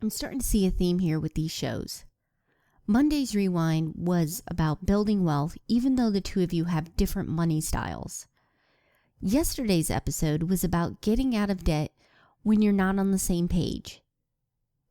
I'm starting to see a theme here with these shows. Monday's Rewind was about building wealth, even though the two of you have different money styles. Yesterday's episode was about getting out of debt when you're not on the same page.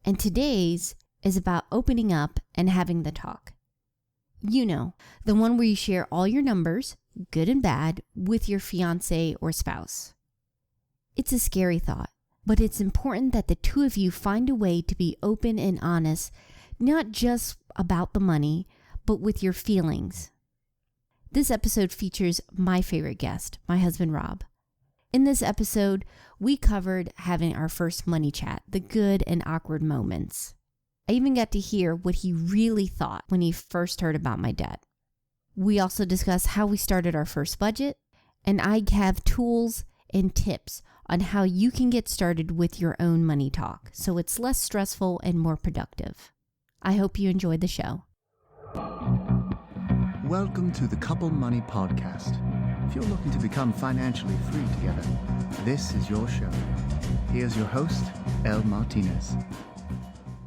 And today's is about opening up and having the talk. You know, the one where you share all your numbers, good and bad, with your fiance or spouse. It's a scary thought, but it's important that the two of you find a way to be open and honest, not just about the money, but with your feelings. This episode features my favorite guest, my husband Rob. In this episode, we covered having our first money chat, the good and awkward moments. I even got to hear what he really thought when he first heard about my debt. We also discussed how we started our first budget, and I have tools and tips on how you can get started with your own money talk so it's less stressful and more productive. I hope you enjoyed the show. Welcome to the Couple Money Podcast. If you're looking to become financially free together, this is your show. Here's your host, Elle Martinez.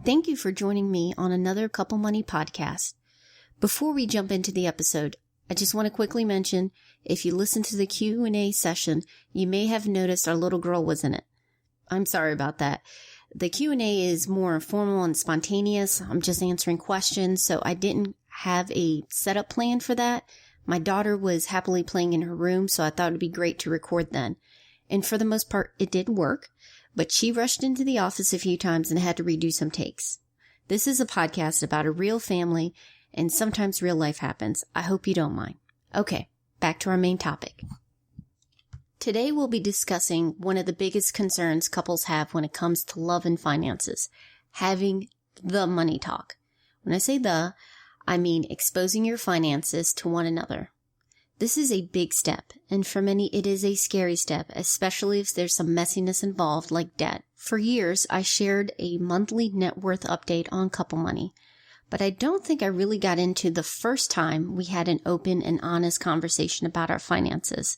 Thank you for joining me on another Couple Money Podcast. Before we jump into the episode, I just want to quickly mention, if you listen to the Q&A session, you may have noticed our little girl was in it. I'm sorry about that. The Q&A is more informal and spontaneous. I'm just answering questions, so I didn't have a setup plan for that. My daughter was happily playing in her room, so I thought it'd be great to record then. And for the most part, it did work, but she rushed into the office a few times and had to redo some takes. This is a podcast about a real family, and sometimes real life happens. I hope you don't mind. Okay, back to our main topic. Today we'll be discussing one of the biggest concerns couples have when it comes to love and finances, having the money talk. When I say I mean exposing your finances to one another. This is a big step, and for many it is a scary step, especially if there's some messiness involved like debt. For years, I shared a monthly net worth update on Couple Money, but I don't think I really got into the first time we had an open and honest conversation about our finances.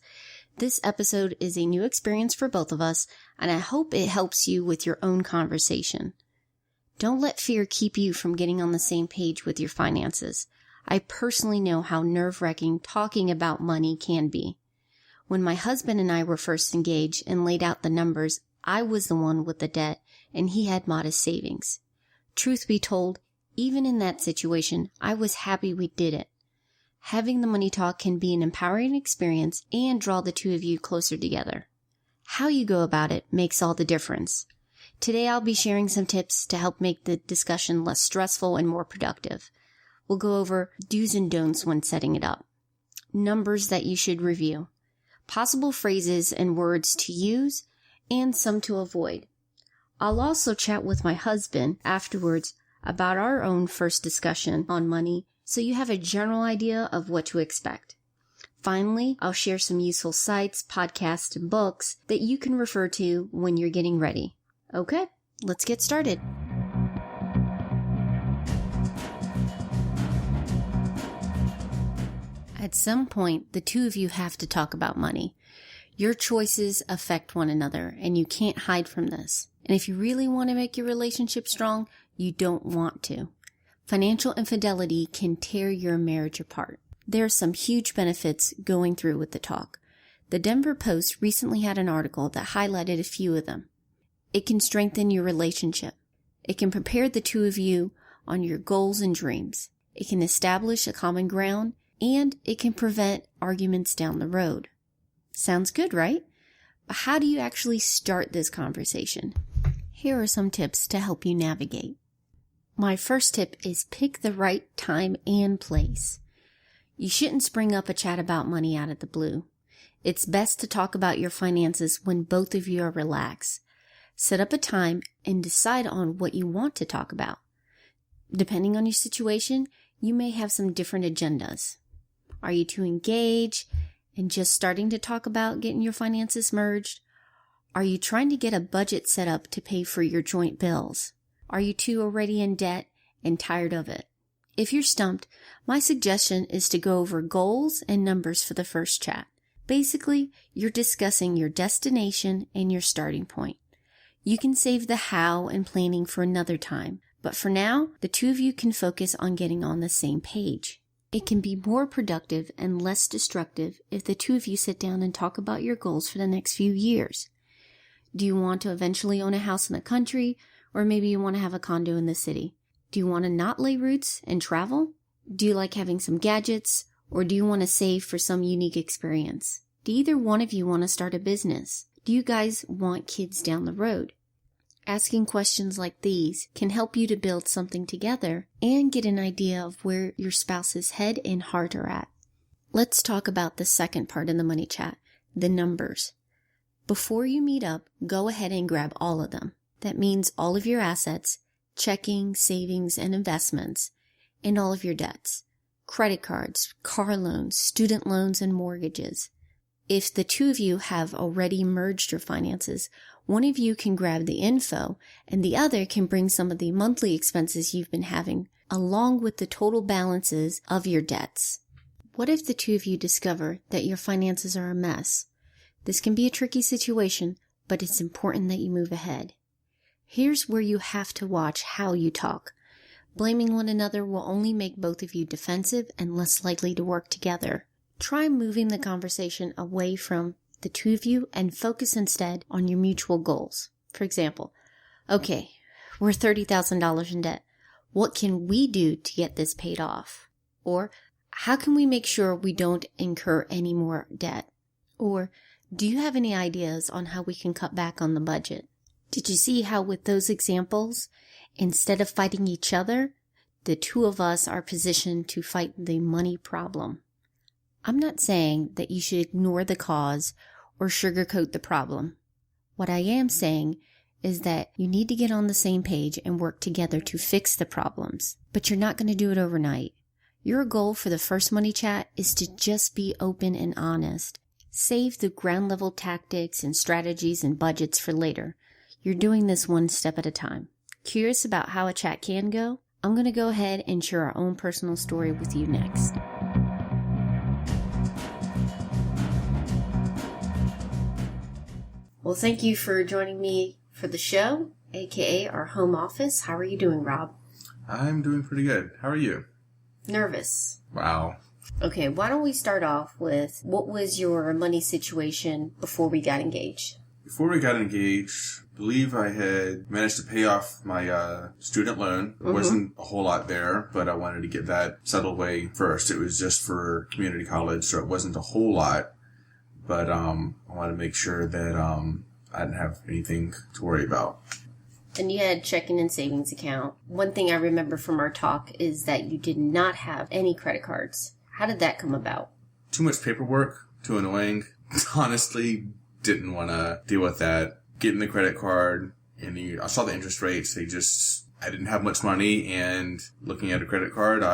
This episode is a new experience for both of us, and I hope it helps you with your own conversation. Don't let fear keep you from getting on the same page with your finances. I personally know how nerve-wracking talking about money can be. When my husband and I were first engaged and laid out the numbers, I was the one with the debt, and he had modest savings. Truth be told, even in that situation, I was happy we did it. Having the money talk can be an empowering experience and draw the two of you closer together. How you go about it makes all the difference. Today I'll be sharing some tips to help make the discussion less stressful and more productive. We'll go over do's and don'ts when setting it up, numbers that you should review, possible phrases and words to use, and some to avoid. I'll also chat with my husband afterwards about our own first discussion on money, so you have a general idea of what to expect. Finally, I'll share some useful sites, podcasts, and books that you can refer to when you're getting ready. Okay, let's get started. At some point, the two of you have to talk about money. Your choices affect one another, and you can't hide from this. And if you really want to make your relationship strong, you don't want to. Financial infidelity can tear your marriage apart. There are some huge benefits going through with the talk. The Denver Post recently had an article that highlighted a few of them. It can strengthen your relationship. It can prepare the two of you on your goals and dreams. It can establish a common ground, and it can prevent arguments down the road. Sounds good, right? But how do you actually start this conversation? Here are some tips to help you navigate. My first tip is pick the right time and place. You shouldn't spring up a chat about money out of the blue. It's best to talk about your finances when both of you are relaxed. Set up a time and decide on what you want to talk about. Depending on your situation, you may have some different agendas. Are you too engaged and just starting to talk about getting your finances merged? Are you trying to get a budget set up to pay for your joint bills? Are you two already in debt and tired of it? If you're stumped, my suggestion is to go over goals and numbers for the first chat. Basically, you're discussing your destination and your starting point. You can save the how and planning for another time, but for now, the two of you can focus on getting on the same page. It can be more productive and less destructive if the two of you sit down and talk about your goals for the next few years. Do you want to eventually own a house in the country, or maybe you want to have a condo in the city? Do you want to not lay roots and travel? Do you like having some gadgets, or do you want to save for some unique experience? Do either one of you want to start a business? Do you guys want kids down the road? Asking questions like these can help you to build something together and get an idea of where your spouse's head and heart are at. Let's talk about the second part in the money chat, the numbers. Before you meet up, go ahead and grab all of them. That means all of your assets, checking, savings, and investments, and all of your debts, credit cards, car loans, student loans, and mortgages. If the two of you have already merged your finances, one of you can grab the info and the other can bring some of the monthly expenses you've been having, along with the total balances of your debts. What if the two of you discover that your finances are a mess? This can be a tricky situation, but it's important that you move ahead. Here's where you have to watch how you talk. Blaming one another will only make both of you defensive and less likely to work together. Try moving the conversation away from the two of you and focus instead on your mutual goals. For example, okay, we're $30,000 in debt. What can we do to get this paid off? Or how can we make sure we don't incur any more debt? Or do you have any ideas on how we can cut back on the budget? Did you see how with those examples, instead of fighting each other, the two of us are positioned to fight the money problem? I'm not saying that you should ignore the cause or sugarcoat the problem. What I am saying is that you need to get on the same page and work together to fix the problems. But you're not going to do it overnight. Your goal for the first money chat is to just be open and honest. Save the ground level tactics and strategies and budgets for later. You're doing this one step at a time. Curious about how a chat can go? I'm going to go ahead and share our own personal story with you next. Well, thank you for joining me for the show, aka our home office. How are you doing, Rob? I'm doing pretty good. How are you? Nervous. Wow. Okay, why don't we start off with what was your money situation before we got engaged? Before we got engaged, I believe I had managed to pay off my student loan. It wasn't a whole lot there, but I wanted to get that settled away first. It was just for community college, so it wasn't a whole lot. But I wanted to make sure that I didn't have anything to worry about. And you had checking and savings account. One thing I remember from our talk is that you did not have any credit cards. How did that come about? Too much paperwork, too annoying. Honestly, didn't want to deal with that. Getting the credit card, and I saw the interest rates. I didn't have much money, and looking at a credit card,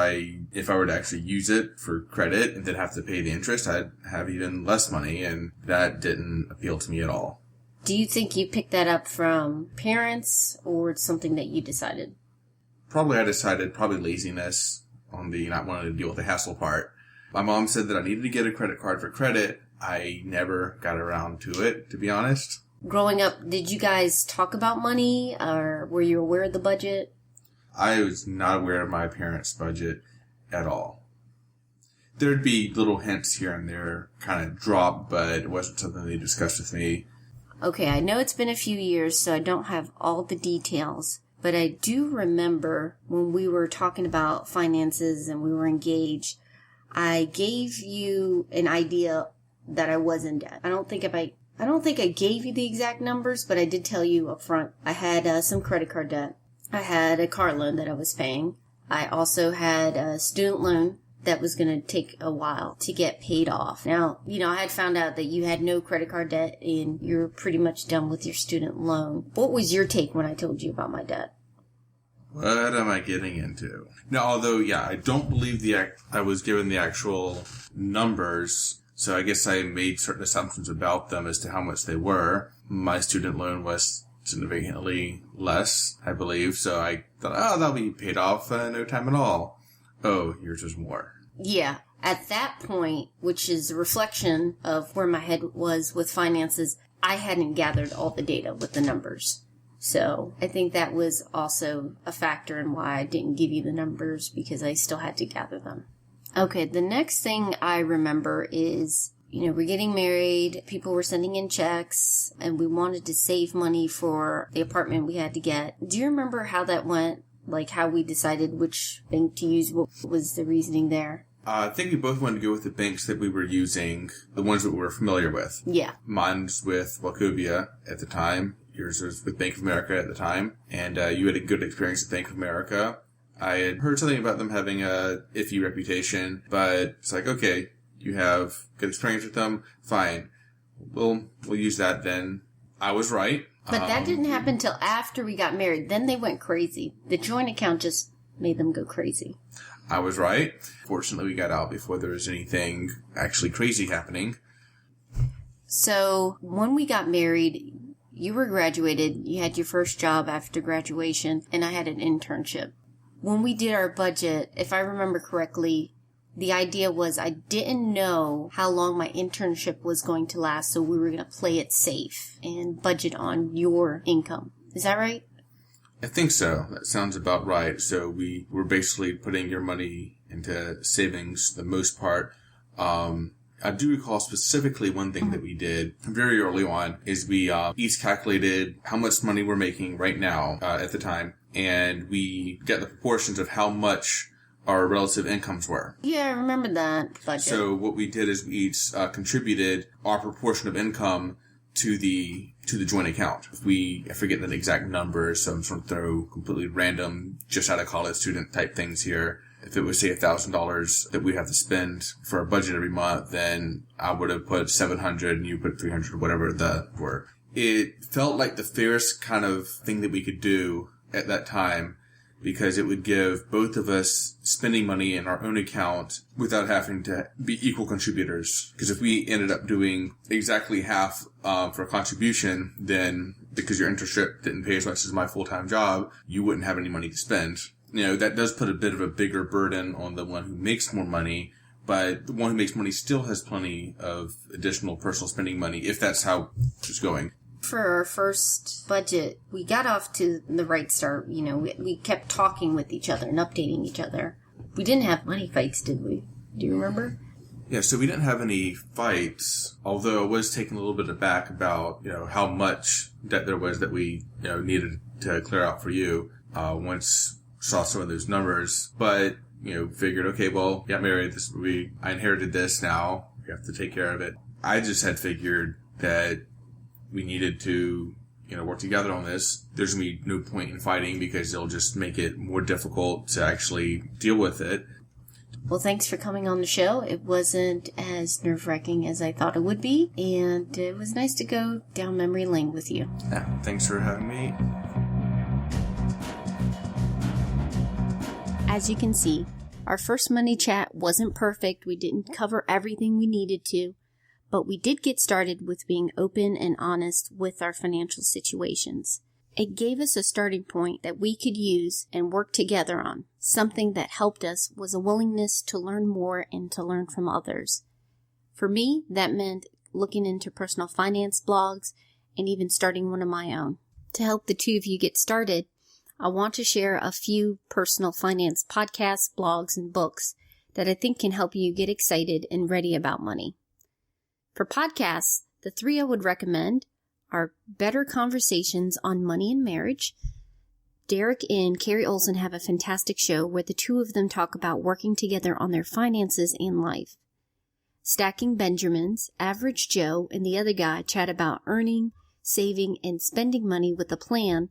if I were to actually use it for credit and then have to pay the interest, I'd have even less money, and that didn't appeal to me at all. Do you think you picked that up from parents, or it's something that you decided? Probably laziness on the not wanting to deal with the hassle part. My mom said that I needed to get a credit card for credit. I never got around to it, to be honest. Growing up, did you guys talk about money, or were you aware of the budget? I was not aware of my parents' budget at all. There'd be little hints here and there, kind of drop, but it wasn't something they discussed with me. Okay, I know it's been a few years, so I don't have all the details, but I do remember when we were talking about finances and we were engaged, I gave you an idea that I was in debt. I don't think I gave you the exact numbers, but I did tell you up front. I had some credit card debt. I had a car loan that I was paying. I also had a student loan that was going to take a while to get paid off. Now, I had found out that you had no credit card debt and you're pretty much done with your student loan. What was your take when I told you about my debt? What am I getting into? Now, although, I don't believe I was given the actual numbers, so I guess I made certain assumptions about them as to how much they were. My student loan was significantly less, I believe, so I thought, that'll be paid off in no time at all. Oh, yours was more. Yeah. At that point, which is a reflection of where my head was with finances, I hadn't gathered all the data with the numbers. So I think that was also a factor in why I didn't give you the numbers, because I still had to gather them. Okay, the next thing I remember is, we're getting married, people were sending in checks, and we wanted to save money for the apartment we had to get. Do you remember how that went? Like how we decided which bank to use? What was the reasoning there? I think we both wanted to go with the banks that we were using, the ones that we were familiar with. Yeah. Mine's with Wachovia at the time. Yours was with Bank of America at the time. And you had a good experience at Bank of America. I had heard something about them having a iffy reputation, but it's like, okay, you have good experience with them, fine. We'll use that then. I was right. But that didn't happen till after we got married. Then they went crazy. The joint account just made them go crazy. I was right. Fortunately, we got out before there was anything actually crazy happening. So when we got married, you were graduated, you had your first job after graduation, and I had an internship. When we did our budget, if I remember correctly, the idea was I didn't know how long my internship was going to last, so we were going to play it safe and budget on your income. Is that right? I think so. That sounds about right. So we were basically putting your money into savings the most part. I do recall specifically one thing that we did very early on is we each calculated how much money we're making right now at the time, and we got the proportions of how much our relative incomes were. Yeah, I remember that budget. So what we did is we each contributed our proportion of income to the joint account. I forget the exact numbers, so I'm sort of throw completely random, just out of college student type things here. If it was, say, $1,000 that we have to spend for our budget every month, then I would have put $700 and you put $300, whatever the were. It felt like the fairest kind of thing that we could do at that time, because it would give both of us spending money in our own account without having to be equal contributors. Because if we ended up doing exactly half for a contribution, then because your internship didn't pay as much as my full-time job, you wouldn't have any money to spend. That does put a bit of a bigger burden on the one who makes more money, but the one who makes money still has plenty of additional personal spending money, if that's how it's going. For our first budget, we got off to the right start. We kept talking with each other and updating each other. We didn't have money fights, did we? Do you remember? Yeah, so we didn't have any fights, although I was taken a little bit aback about, how much debt there was that we, needed to clear out for you, once saw some of those numbers. But, figured, okay, well, got married, I inherited this now, we have to take care of it. I just had figured that we needed to, work together on this. There's going to be no point in fighting because it'll just make it more difficult to actually deal with it. Well, thanks for coming on the show. It wasn't as nerve-wracking as I thought it would be, and it was nice to go down memory lane with you. Yeah, thanks for having me. As you can see, our first money chat wasn't perfect. We didn't cover everything we needed to. But we did get started with being open and honest with our financial situations. It gave us a starting point that we could use and work together on. Something that helped us was a willingness to learn more and to learn from others. For me, that meant looking into personal finance blogs and even starting one of my own. To help the two of you get started, I want to share a few personal finance podcasts, blogs, and books that I think can help you get excited and ready about money. For podcasts, the three I would recommend are Better Conversations on Money and Marriage. Derek and Carrie Olson have a fantastic show where the two of them talk about working together on their finances and life. Stacking Benjamins, Average Joe, and the other guy chat about earning, saving, and spending money with a plan,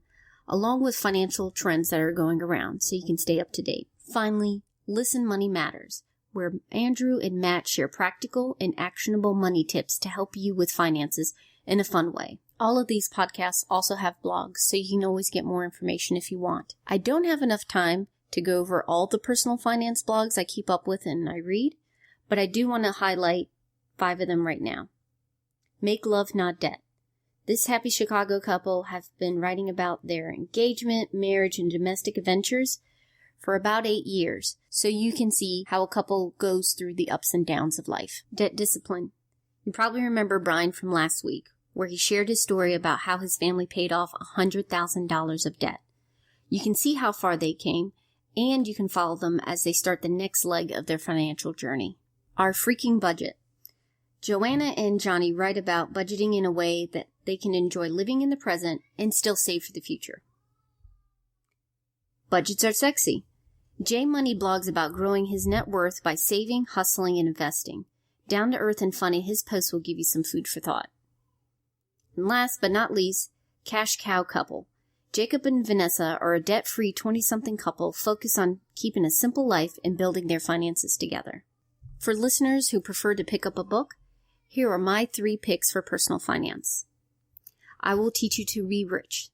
along with financial trends that are going around so you can stay up to date. Finally, Listen Money Matters, where Andrew and Matt share practical and actionable money tips to help you with finances in a fun way. All of these podcasts also have blogs, so you can always get more information if you want. I don't have enough time to go over all the personal finance blogs I keep up with and I read, but I do want to highlight 5 of them right now. Make Love Not Debt. This happy Chicago couple have been writing about their engagement, marriage, and domestic adventures for about 8 years, so you can see how a couple goes through the ups and downs of life. Debt Discipline. You probably remember Brian from last week, where he shared his story about how his family paid off $100,000 of debt. You can see how far they came, and you can follow them as they start the next leg of their financial journey. Our freaking budget. Joanna and Johnny write about budgeting in a way that they can enjoy living in the present and still save for the future. Budgets are sexy. Jay Money blogs about growing his net worth by saving, hustling, and investing. Down to earth and funny, his posts will give you some food for thought. And last but not least, Cash Cow Couple. Jacob and Vanessa are a debt-free 20-something couple focused on keeping a simple life and building their finances together. For listeners who prefer to pick up a book, here are my 3 picks for personal finance. I Will Teach You to Be Rich.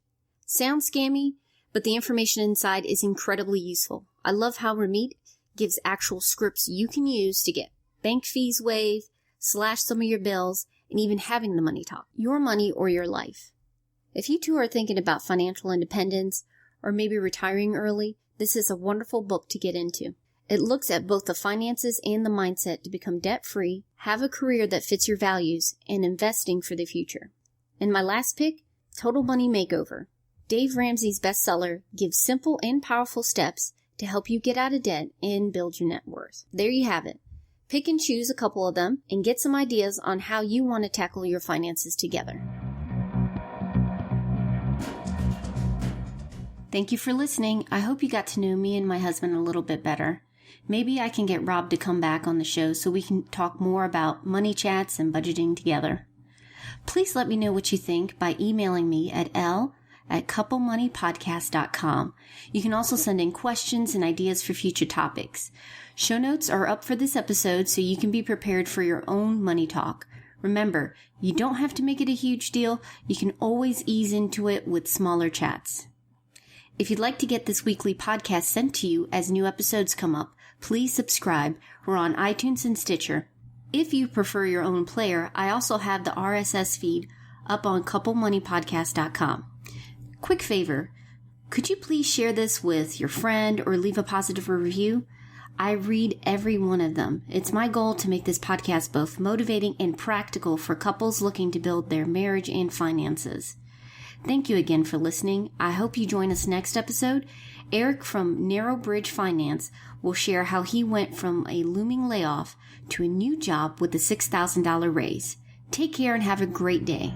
Sounds scammy, but the information inside is incredibly useful. I love how Ramit gives actual scripts you can use to get bank fees waived, slash some of your bills, and even having the money talk. Your money or your life. If you too are thinking about financial independence or maybe retiring early, this is a wonderful book to get into. It looks at both the finances and the mindset to become debt-free, have a career that fits your values, and investing for the future. And my last pick, Total Money Makeover. Dave Ramsey's bestseller gives simple and powerful steps to help you get out of debt and build your net worth. There you have it. Pick and choose a couple of them and get some ideas on how you want to tackle your finances together. Thank you for listening. I hope you got to know me and my husband a little bit better. Maybe I can get Rob to come back on the show so we can talk more about money chats and budgeting together. Please let me know what you think by emailing me at l@couplemoneypodcast.com. You can also send in questions and ideas for future topics. Show notes are up for this episode so you can be prepared for your own money talk. Remember, you don't have to make it a huge deal. You can always ease into it with smaller chats. If you'd like to get this weekly podcast sent to you as new episodes come up, please subscribe. We're on iTunes and Stitcher. If you prefer your own player, I also have the RSS feed up on couplemoneypodcast.com. Quick favor, could you please share this with your friend or leave a positive review? I read every one of them. It's my goal to make this podcast both motivating and practical for couples looking to build their marriage and finances. Thank you again for listening. I hope you join us next episode. Eric from Narrow Bridge Finance will share how he went from a looming layoff to a new job with a $6,000 raise. Take care and have a great day.